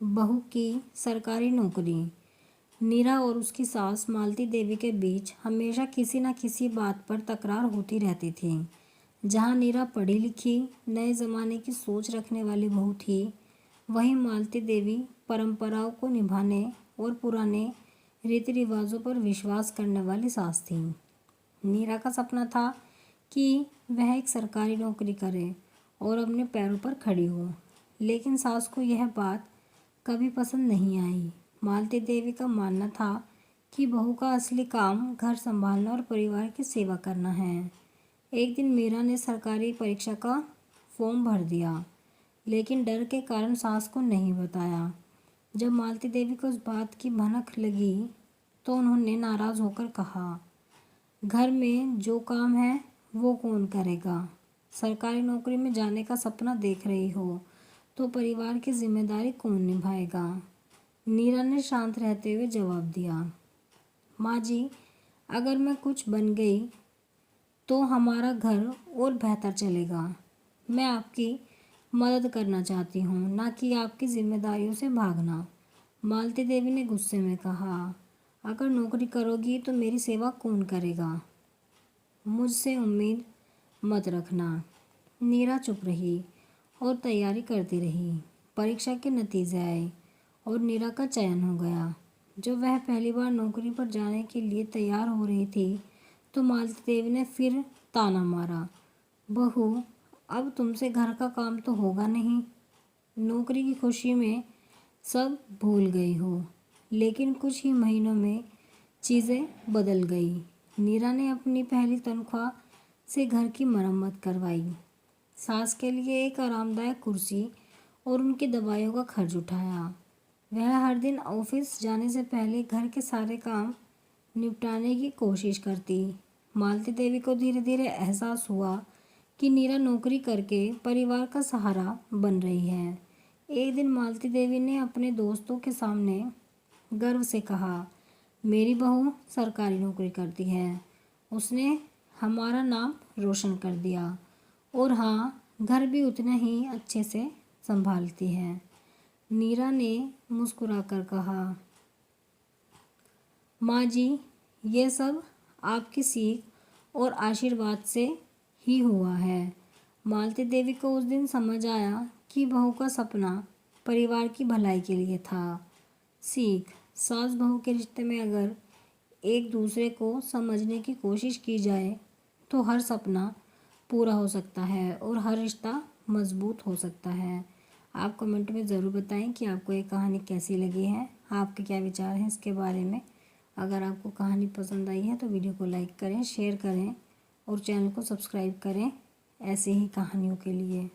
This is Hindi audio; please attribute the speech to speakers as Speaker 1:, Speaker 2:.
Speaker 1: बहू की सरकारी नौकरी। नीरा और उसकी सास मालती देवी के बीच हमेशा किसी न किसी बात पर तकरार होती रहती थी। जहाँ नीरा पढ़ी लिखी नए ज़माने की सोच रखने वाली बहू थी, वहीं मालती देवी परंपराओं को निभाने और पुराने रीति रिवाजों पर विश्वास करने वाली सास थी। नीरा का सपना था कि वह एक सरकारी नौकरी करे और अपने पैरों पर खड़ी हो, लेकिन सास को यह बात कभी पसंद नहीं आई। मालती देवी का मानना था कि बहू का असली काम घर संभालना और परिवार की सेवा करना है। एक दिन मीरा ने सरकारी परीक्षा का फॉर्म भर दिया, लेकिन डर के कारण सास को नहीं बताया। जब मालती देवी को उस बात की भनक लगी तो उन्होंने नाराज़ होकर कहा, घर में जो काम है वो कौन करेगा? सरकारी नौकरी में जाने का सपना देख रही हो तो परिवार की जिम्मेदारी कौन निभाएगा? नीरा ने शांत रहते हुए जवाब दिया, माँ जी, अगर मैं कुछ बन गई तो हमारा घर और बेहतर चलेगा। मैं आपकी मदद करना चाहती हूँ, ना कि आपकी जिम्मेदारियों से भागना। मालती देवी ने गुस्से में कहा, अगर नौकरी करोगी तो मेरी सेवा कौन करेगा? मुझसे उम्मीद मत रखना। नीरा चुप रही और तैयारी करती रही। परीक्षा के नतीजे आए और नीरा का चयन हो गया। जब वह पहली बार नौकरी पर जाने के लिए तैयार हो रही थी तो मालती देवी ने फिर ताना मारा, बहू, अब तुमसे घर का काम तो होगा नहीं। नौकरी की खुशी में सब भूल गई हो। लेकिन कुछ ही महीनों में चीज़ें बदल गई। नीरा ने अपनी पहली तनख्वाह से घर की मरम्मत करवाई, सास के लिए एक आरामदायक कुर्सी और उनकी दवाइयों का खर्च उठाया। वह हर दिन ऑफिस जाने से पहले घर के सारे काम निपटाने की कोशिश करती। मालती देवी को धीरे धीरे एहसास हुआ कि नीरा नौकरी करके परिवार का सहारा बन रही है। एक दिन मालती देवी ने अपने दोस्तों के सामने गर्व से कहा, मेरी बहू सरकारी नौकरी करती है। उसने हमारा नाम रोशन कर दिया और हाँ, घर भी उतना ही अच्छे से संभालती है। नीरा ने मुस्कुराकर कहा, माँ जी, ये सब आपकी सीख और आशीर्वाद से ही हुआ है। मालती देवी को उस दिन समझ आया कि बहू का सपना परिवार की भलाई के लिए था। सीख, सास बहू के रिश्ते में अगर एक दूसरे को समझने की कोशिश की जाए तो हर सपना पूरा हो सकता है और हर रिश्ता मजबूत हो सकता है। आप कमेंट में ज़रूर बताएं कि आपको ये कहानी कैसी लगी है, आपके क्या विचार हैं इसके बारे में। अगर आपको कहानी पसंद आई है तो वीडियो को लाइक करें, शेयर करें और चैनल को सब्सक्राइब करें ऐसे ही कहानियों के लिए।